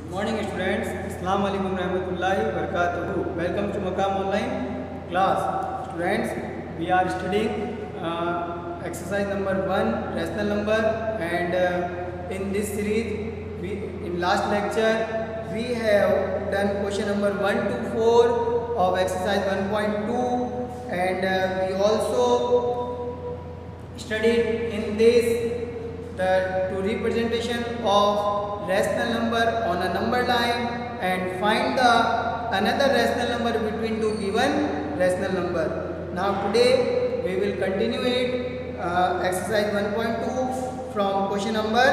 Morning students, Assalamu alaikum rahmatullahi wa barakatuhu. Welcome to Maqam online class. Students, we are studying exercise number 1, rational number, and in this series, in last lecture, we have done question number 1 to 4 of exercise 1.2, and we also studied in this the two representation of rational number on a number line and find the another rational number between two given rational number. Now today we will continue it exercise 1.2 from question number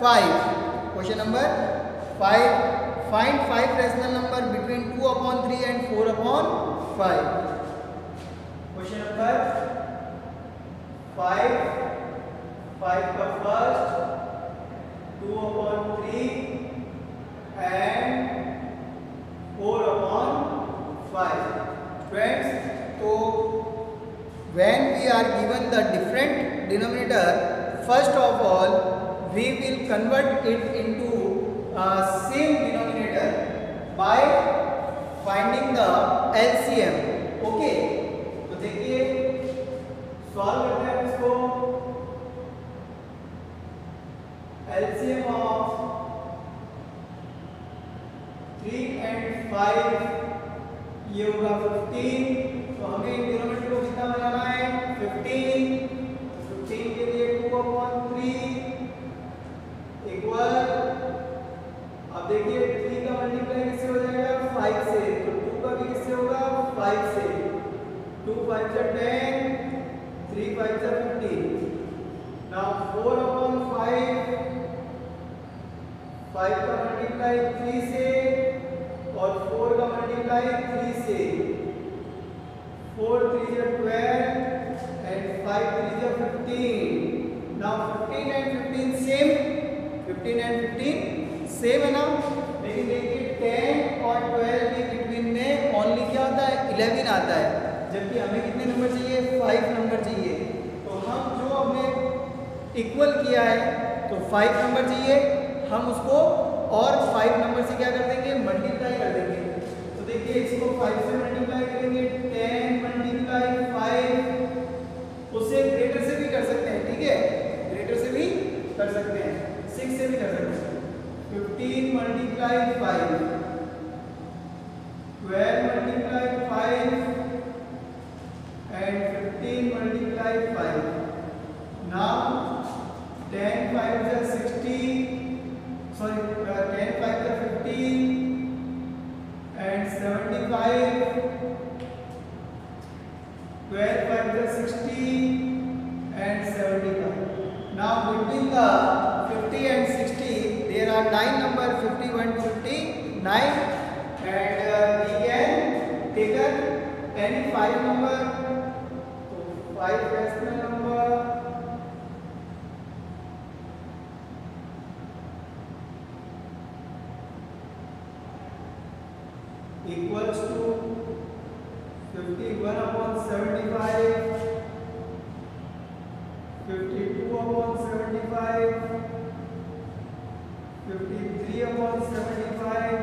5. Question number 5. Find 5 rational number between 2 upon 3 and 4 upon 5. Question number 5. 5 का first 2 upon 3 and 4 upon 5. Friends, so when we are given the different denominator, first of all we will convert it into same denominator by finding the LCM. Okay, तो देखिए solve करते हैं इसको. LCM of 3 and 5 ये होगा 15. तो हमें in denominator को कितना बनाना है 15. 15 के लिए 2 upon 3 इक्वल, अब देखिए 3 का मल्टीप्लाई किससे हो जाएगा 5 से, तो 2 का भी किससे होगा 5 से. 2 5 जा 10, 3 5 जा 15. नाउ 4 upon 5, 5 का मल्टीप्लाई 3 से और 4 का मल्टीप्लाई 3 से. 4 3 जा 12 and 5 3 जा 15. Now 15 and 15 same, 15 and 15 same है ना. लेकिन देखिए 10 और 12 के बिटवीन में ओनली क्या आता है 11 आता है, जबकि हमें कितने नंबर चाहिए 5 नंबर चाहिए. तो हम जो हमने इक्वल किया है तो 5 नंबर चाहिए, हम उसको और 5 नंबर से क्या कर देंगे मल्टीप्लाई कर देंगे. तो देखिए इसको 5 से मल्टीप्लाई करेंगे 10 मल्टीप्लाई 5, उससे ग्रेटर से भी कर सकते हैं. ठीक है, ग्रेटर से भी कर सकते हैं, 6 से भी कर सकते हैं. 15 multiply 5, 12 multiply 5 and 15 multiply 5. Now 10 5 is 60, sorry 10 5 is 15 and 75. 12 5 is 60 and 75. Now between the 50 and 60 there are 9 number 51 to 59, and we can take any 5 number. So 5 rational number equals to 51 upon 75, 52 upon 75, 53 upon 75,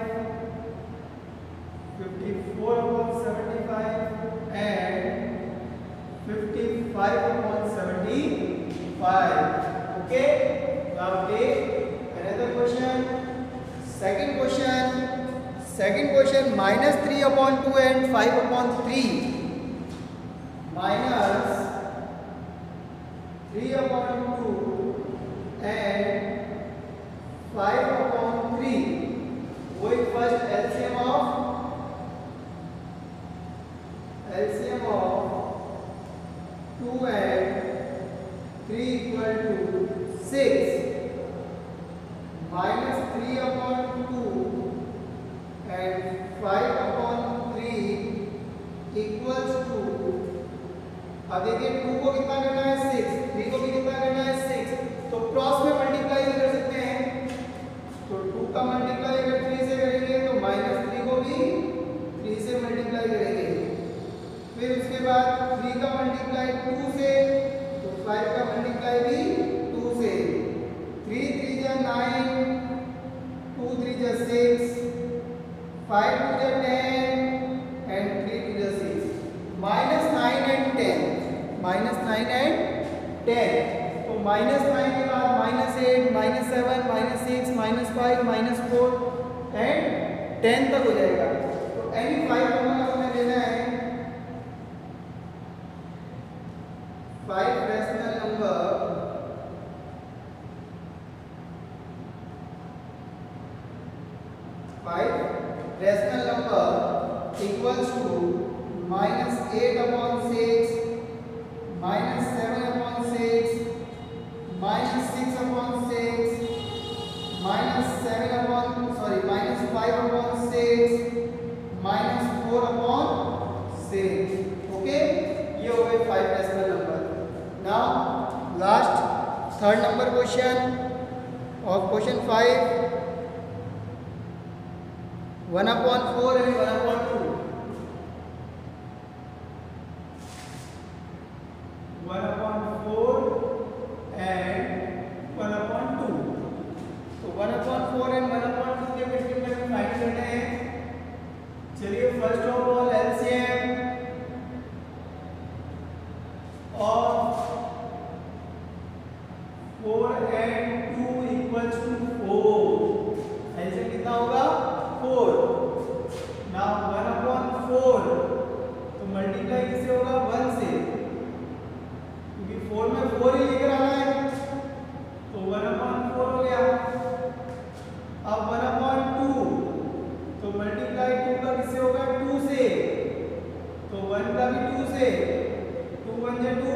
54 upon 75 and 55 upon 75. Okay, now take another question. Second question minus 3 upon 2 and 5 upon 3. Minus 3 upon 2 and 5 upon 3. Going first LCM of 2 and 3 equal to 6. Minus 3 upon 2 and 5 upon 3 equals to, अब देखिए 2 को कितना करना है 6, 3 को भी कितना करना है 6. is 6, 5 to the 10 and 3 to the 6. Minus 9 and 10. Minus 9 and 10. तो माइनस 9 के बाद minus 8, minus 7, minus 6, minus 5, minus 4 and 10 तक हो जाएगा। तो एनी 5 नंबर हमें लेना है 5 rational number equals to minus 8/6, minus 7/6, minus 6/6, minus 5/6, minus 4/6। Okay, ये हो गए 5 rational number. Now last third number question of question 5, 1/4 and 1/2। 1/4 and 1/2। तो 1/4 and 1/2 के बिटवीन में हमें फाइंड करना है। चलिए first of all LCM of 4 and 2 equals to 4। LCM कितना होगा 4। नाउ 1/4 तो मल्टीप्लाई किससे होगा 1 से, क्योंकि 4 में 4 ही लेकर आना है। तो 1/4 हो गया। अब 1/2 तो मल्टीप्लाई 2 का किससे होगा 2 से, तो 1 का भी 2 से, 2 1 जा 2,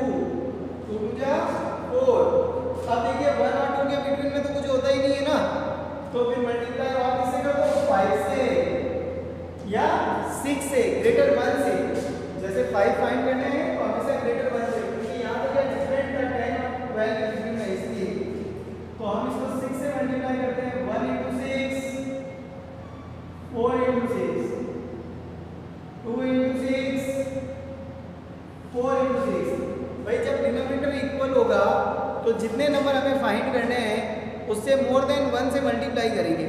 2 2 जा 4। अब देखिए 1 और 2 के बिटवीन में तो कुछ होता ही नहीं है ना, तो फिर मल्टीप्लाई और किससे कर दो 5 से या 6 से, ग्रेटर 1 से। जैसे 5 फाइंड करने हैं तो हमेशा ग्रेटर 1 से, क्योंकि यहाँ पे क्या डिफरेंट था 10 और 12 के बिटवीन में, इसलिए तो हम इसको 6 से मल्टीप्लाई करते हैं। 1 × 6, 4 × 6, 2 × 6, 4 × 6। भाई जब डिनोमिनेटर इक्वल होगा तो जितने नंबर हमें फाइंड करने हैं उससे मोर देन 1 से मल्टीप्लाई करेंगे।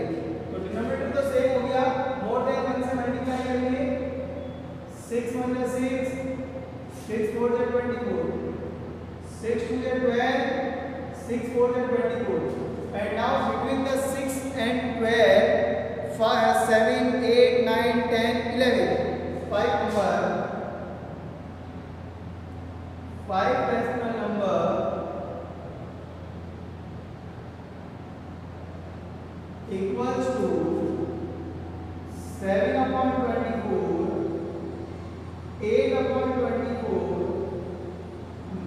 तो डिनोमिनेटर तो सेम हो गया, मोर देन 1 से मल्टीप्लाई करेंगे। 6 1 जा 6, 6 4 जा 24, 6 2 जा 12, 6 4 जा 24। And now between the 6 and 12 7 8 9 10 11 5 number, 5 rational number equals to 7/24, 8/24,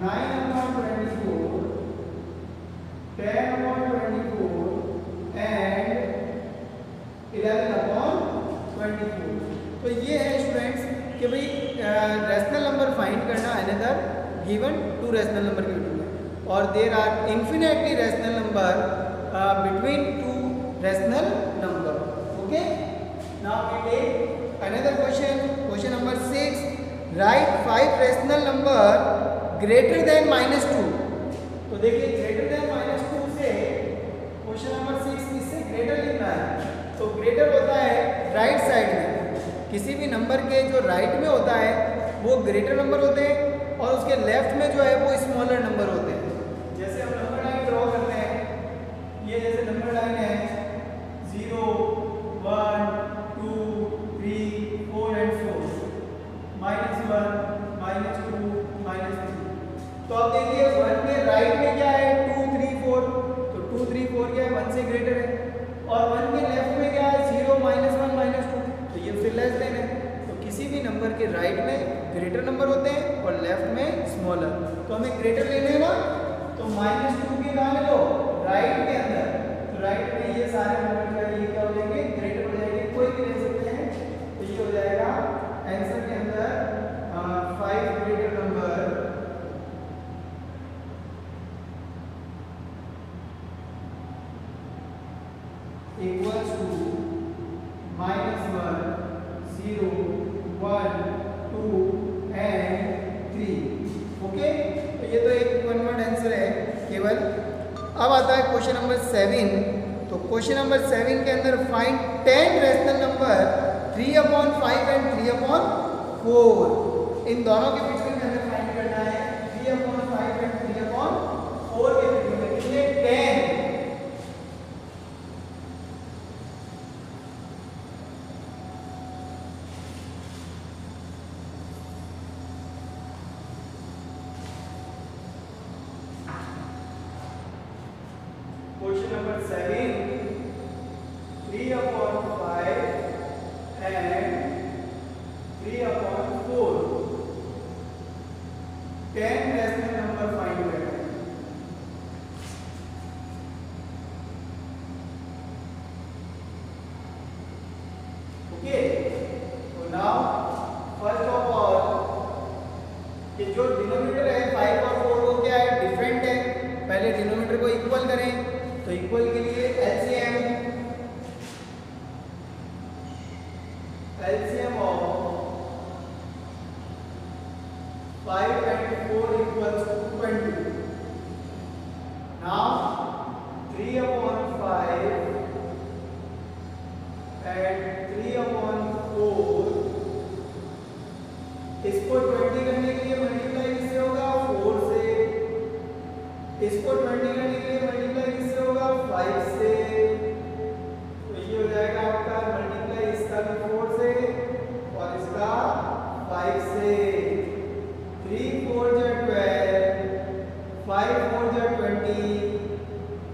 9/24, 10/24 and 11/24। तो ये है स्टूडेंट्स कि भाई रैशनल नंबर फाइंड करना अनदर गिवन 2 रैशनल नंबर के बिटवीन में, और there are infinitely rational number between 2 rational number। okay, now we take another question number 6, write 5 rational number greater than -2। तो देखिए greater than -2 से question number 6 इससे greater लिखना है। तो ग्रेटर होता है राइट साइड में, किसी भी नंबर के जो राइट में होता है वो ग्रेटर नंबर होते हैं, और उसके लेफ्ट में जो है वो स्मॉलर नंबर होते हैं। जैसे हम नंबर लाइन ड्रॉ करते हैं, ये जैसे नंबर लाइन है 0 1 2 3 4 and 4, -1 -2 -3। तो अब देखिए 1 के राइट में क्या है 2 3 4, तो 2 3 4 क्या है 1 से ग्रेटर है, और 1 के लेफ्ट में क्या है 0 -1 -2, तो ये फिर लेस देन है। तो किसी भी नंबर के राइट में ग्रेटर नंबर होते हैं और लेफ्ट में स्मॉलर। तो हमें ग्रेटर लेने हैं ना, तो -2 के कहाँ ले लो राइट के अंदर, तो राइट में ये सारे नंबर ये क्या हो जाएंगे ग्रेटर हो जाएंगे, कोई भी ले सकते हैं। तो ये हो जाएगा आंसर के अंदर 5 greater number equals to -1 0 1 2 and 3। Okay, तो ये तो एक वन वर्ड आंसर है केवल। अब आता है क्वेश्चन नंबर 7। तो क्वेश्चन नंबर 7 के अंदर फाइंड 10 रैशनल नंबर 3/5 एंड 3/4। इन दोनों के बिटवीन में हमें फाइंड करना है 3/5 एंड 3/4 के बिटवीन में कितने 10। Question number 7 3/5 and 3/4 10 rational number find करना है। ओके, तो नाउ फर्स्ट ऑफ ऑल ये जो डिनोमिनेटर है 5 और 4 वो क्या है डिफरेंट है। पहले डिनोमिनेटर को इक्वल करें, तो इक्वल के लिए LCM of 5 and 4 equals to 20. Now 3/5 and 3/4 इसको 20 करने के लिए मल्टीप्लाई किससे होगा 4 से, इसको 20 करने के लिए मल्टीप्लाई किससे होगा 5 से, तो ये हो जाएगा आपका मल्टीप्लाई इसका भी 4 से और इसका 5 से। 3 4 जा 12, 5 4 जा 20,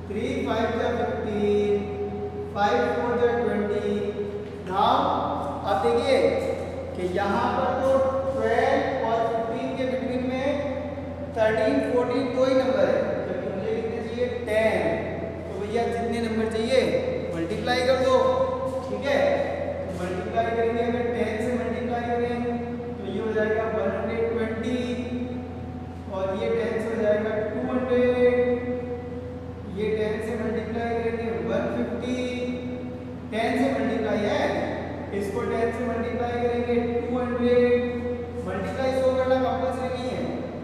3 5 जा 15, 5 4 जा 20। नाउ अब देखिए कि यहाँ पर तो 12 और 15 के बिटवीन में 13 14 दो ही नंबर है, जबकि मुझे कितने चाहिए 10। तो भैया जितने नंबर चाहिए मल्टीप्लाई कर दो, ठीक है। तो मल्टीप्लाई करेंगे, अगर 10 से मल्टीप्लाई करें तो ये हो जाएगा 120 और ये 10 से हो जाएगा 200, ये 10 से मल्टीप्लाई करेंगे 150, 10 से मल्टीप्लाई है, इसको 10 से मल्टीप्लाई करेंगे 200। मल्टीप्लाई 100 करना कंपल्सरी नहीं है,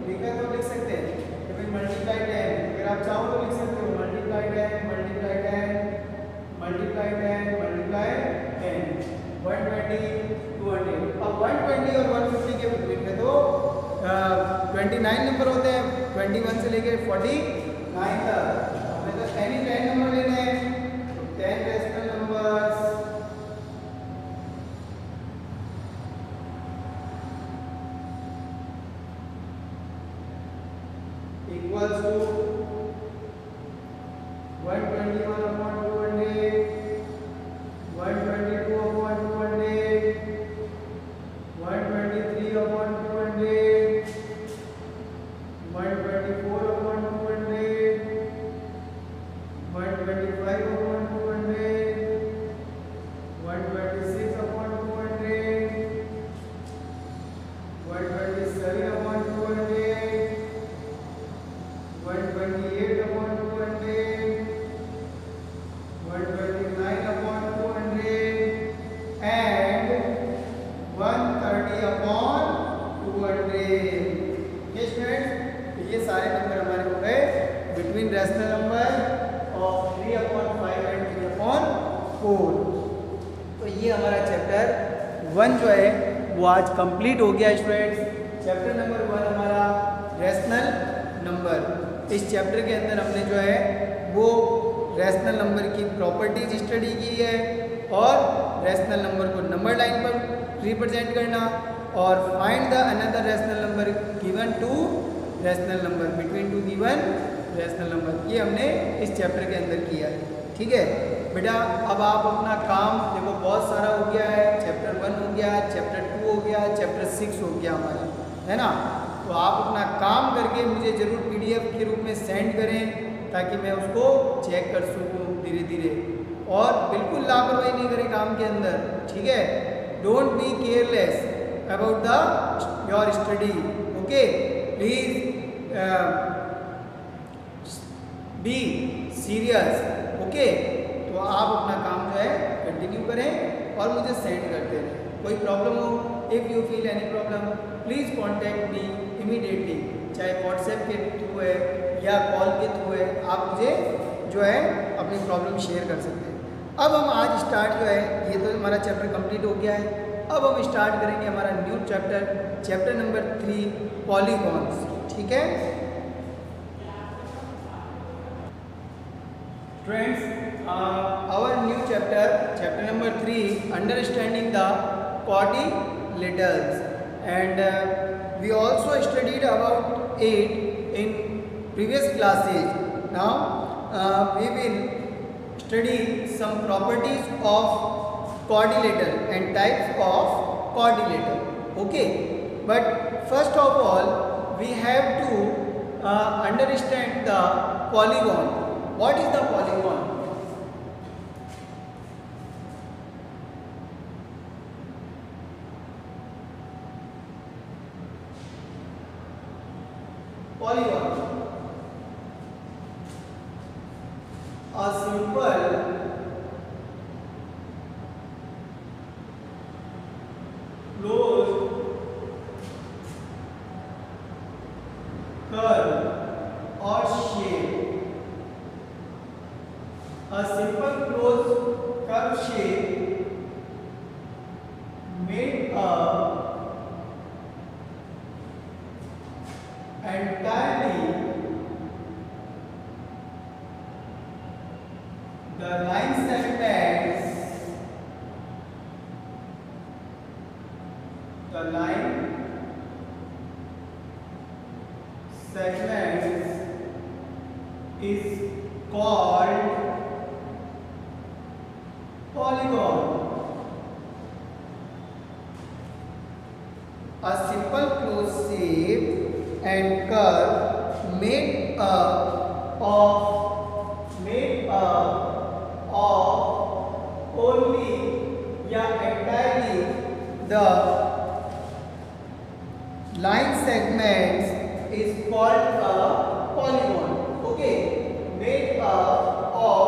लिखा तो लिख सकते हैं, तो फिर मल्टीप्लाई 10 अगर आप चाहो तो लिख सकते हो मल्टीप्लाई 10 मल्टीप्लाई 10 मल्टीप्लाई 10 मल्टीप्लाई 10 120 200। अब 120 और 150 के बिटवीन में तो 29 नंबर होते हैं, 21 से लेकर 49 तक। हमें तो एनी 10 नंबर लेने हैं, तो 10 rational numbers equals to 121/200, 122/200, 123/200, 124/200, 125/200, 126/200, 127/200, 128/200, 129/200 and 130/200। Okay students, तो ये सारे नंबर हमारे हो गए between rational number of 3/5 and 3/4। तो ये हमारा चैप्टर 1 जो है वो आज कंप्लीट हो गया स्टूडेंट्स। चैप्टर नंबर 1 हमारा रैशनल नंबर। इस चैप्टर के अंदर हमने जो है वो रैशनल नंबर की प्रॉपर्टीज स्टडी की है और रैशनल नंबर को नंबर लाइन पर रिप्रेजेंट करना और find the another rational number given to rational number between two given rational number, ये हमने इस चैप्टर के अंदर किया है। ठीक है बेटा, अब आप अपना काम देखो बहुत सारा हो गया है। चैप्टर 1 हो गया, चैप्टर 2 हो गया, चैप्टर 6 हो गया हमारा, है ना। तो आप अपना काम करके मुझे ज़रूर PDF के रूप में सेंड करें ताकि मैं उसको चेक कर सकूँ धीरे धीरे, और बिल्कुल लापरवाही नहीं करें काम के अंदर, ठीक है। Don't be careless about the your study, okay. Please be serious, okay. तो आप अपना काम जो है कंटिन्यू करें और मुझे सेंड करते रहें। कोई प्रॉब्लम हो, if you feel any problem please contact me immediately, चाहे व्हाट्सएप के थ्रू है या कॉल के थ्रू है, आप मुझे जो है अपनी प्रॉब्लम शेयर कर सकते हैं। अब हम आज स्टार्ट जो है, ये तो हमारा चैप्टर कंप्लीट हो गया है। अब हम स्टार्ट करेंगे हमारा न्यू चैप्टर नंबर 3 पॉलीगॉन्स। ठीक है friends, our new chapter number 3, understanding the quadrilaterals, and we also studied about it in previous classes. Now we will study some properties of quadrilateral and types of quadrilateral. Okay, but first of all we have to understand the polygon. What is the polygon? Polygon, a simple closed curve or shape. A simple closed curve shape made up entirely the line segments is called polygon. A simple closed shape and curve made up of only entirely the line segments is called a polygon. Okay, made up of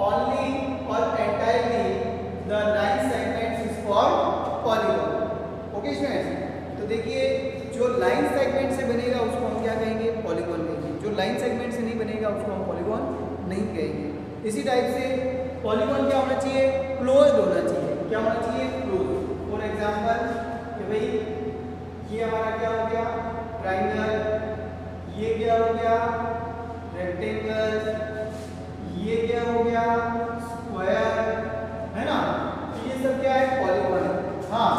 only or entirely the line segments is called polygon. Okay students, तो देखिए जो line segment से बनेगा उसको हम क्या कहेंगे? Polygon कहेंगे। जो लाइन सेगमेंट से नहीं बनेगा उसको हम पॉलीगॉन नहीं कहेंगे। इसी टाइप से पॉलीगॉन क्या होना चाहिए? क्लोज्ड होना चाहिए। क्या होना चाहिए? क्लोज्ड। फॉर एग्जांपल कि भाई ये हमारा क्या हो गया? ट्रायंगल। ये क्या हो गया? रेक्टेंगल। ये क्या हो गया? स्क्वायर, है ना? तो ये सब क्या है? पॉलीगॉन है। हाँ,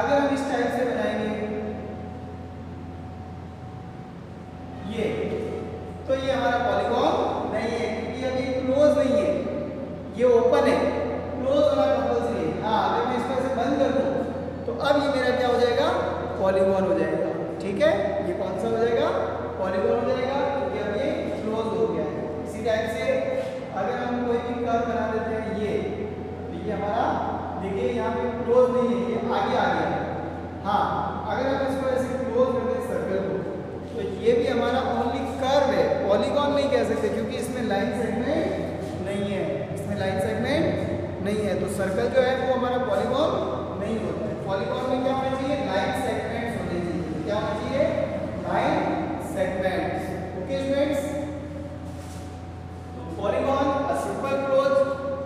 अगर हम इस टाइप से बनाएंगे ये, तो ये हमारा पॉलीगॉन नहीं है, क्योंकि अभी क्लोज नहीं है, ये ओपन है। क्लोज होना कंपल्सरी है। हाँ, अगर मैं इसको ऐसे बंद कर दूं तो अब ये मेरा क्या हो जाएगा? पॉलीगॉन हो जाएगा। ठीक है, ये कौन सा हो जाएगा? पॉलीगॉन हो जाएगा, क्योंकि अब ये क्लोज हो गया है। इसी टाइप से अगर हम कोई भी कर्व बना देते हैं ये, तो ये हमारा देखिए यहाँ पे क्लोज नहीं है, ये आगे आ गया। हाँ, अगर हम इसको ऐसे क्लोज कर दें सर्कल को, तो ये भी हमारा ओनली कर्व है, पॉलीगॉन नहीं कह सकते, क्योंकि इसमें लाइन सेगमेंट नहीं है। इसमें लाइन सेगमेंट नहीं है, तो सर्कल जो है वो हमारा पॉलीगॉन नहीं होता है। पॉलीगॉन में क्या होना चाहिए? लाइन सेगमेंट्स होने चाहिए। क्या होना चाहिए? Line segments. ओके स्टूडेंट्स, तो polygon a simple close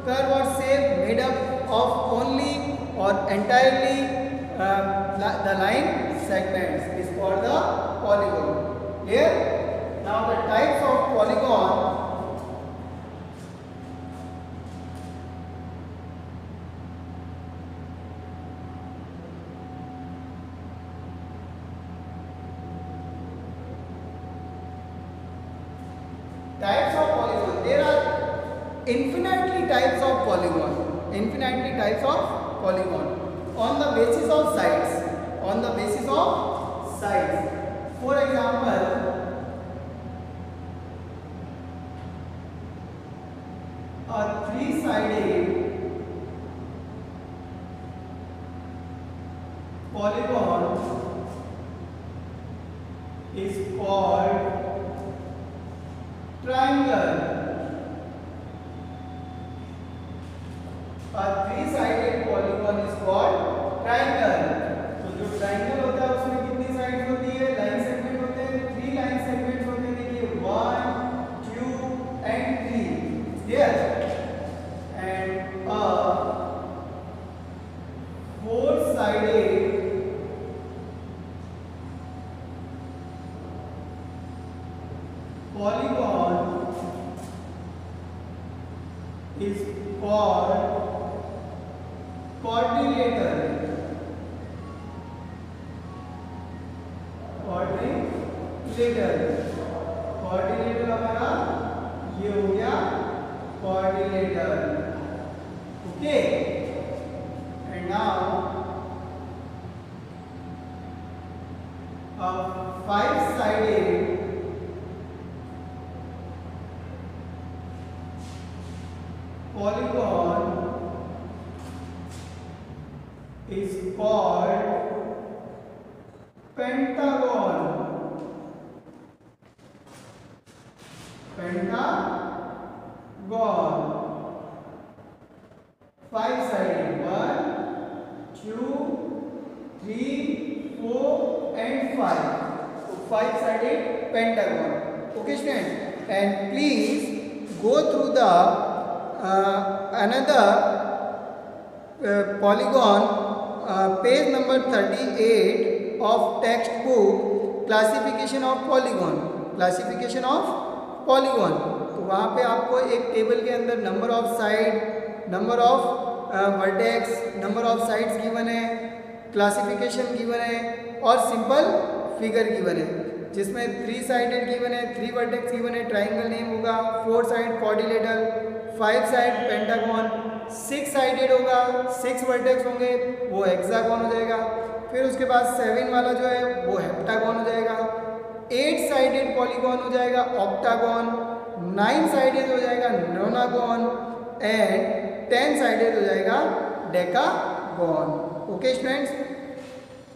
curve और shape made up of only or entirely the line segments is called the polygon. Here, now the types of polygon. Types of polygon. There are infinitely types of polygon. Infinitely types of polygon on the basis of sides. On the basis of sides. For example, a three-sided polygon is called triangle. A three-sided polygon is called triangle. तो जो triangle होता है उसमें कितनी sides होती है? Line segment होते हैं, 3 लाइन सेगमेंट्स होते हैं। देखिए 1, 2 and 3। is called quadrilateral. Quadrilateral हमारा ये हो गया quadrilateral. Okay, and now a five-sided polygon is called pentagon. Pentagon. Five-sided. 1, 2, 3, 4 and 5. So five-sided pentagon. Okay, students. And please go through the another polygon, page number 38 of textbook, classification of polygon. Classification of polygon. तो वहाँ पे आपको एक table के अंदर number of side, number of vertex, number of sides given है, classification given है और सिंपल फिगर गिवन है, जिसमें 3 साइडेड गिवन है, 3 वर्टेक्स गिवन है, ट्राइंगल नेम होगा, 4 side quadrilateral, 5 side pentagon, 6 sided होगा, 6 वर्टेक्स होंगे वो हेक्सागन हो जाएगा. फिर उसके बाद 7 वाला जो है वो हेप्टागन हो जाएगा. 8 साइडेड पॉलीगॉन हो जाएगा ऑक्टागन, 9 साइडेड हो जाएगा नोनागन एंड 10 साइडेड हो जाएगा डेकागन. ओके स्टूडेंट्स,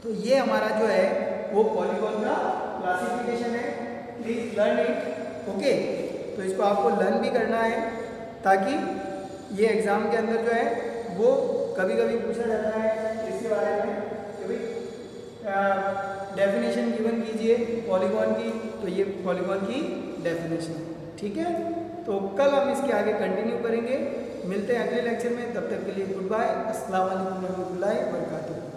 तो ये हमारा जो है वो पॉलीगॉन का क्लासिफिकेशन है. Please learn it. ओके, तो इसको आपको लर्न भी करना है ताकि ये एग्ज़ाम के अंदर जो है वो कभी कभी पूछा जाता है इसके बारे में कि भाई डेफिनेशन गिवन कीजिए पॉलीगॉन की, तो ये पॉलीगॉन की डेफिनेशन. ठीक है, तो कल हम इसके आगे कंटिन्यू करेंगे. मिलते हैं अगले लेक्चर में. तब तक के लिए गुड बाय. अस्सलाम वालेकुम रहमतुल्लाहि व बरकातुहू.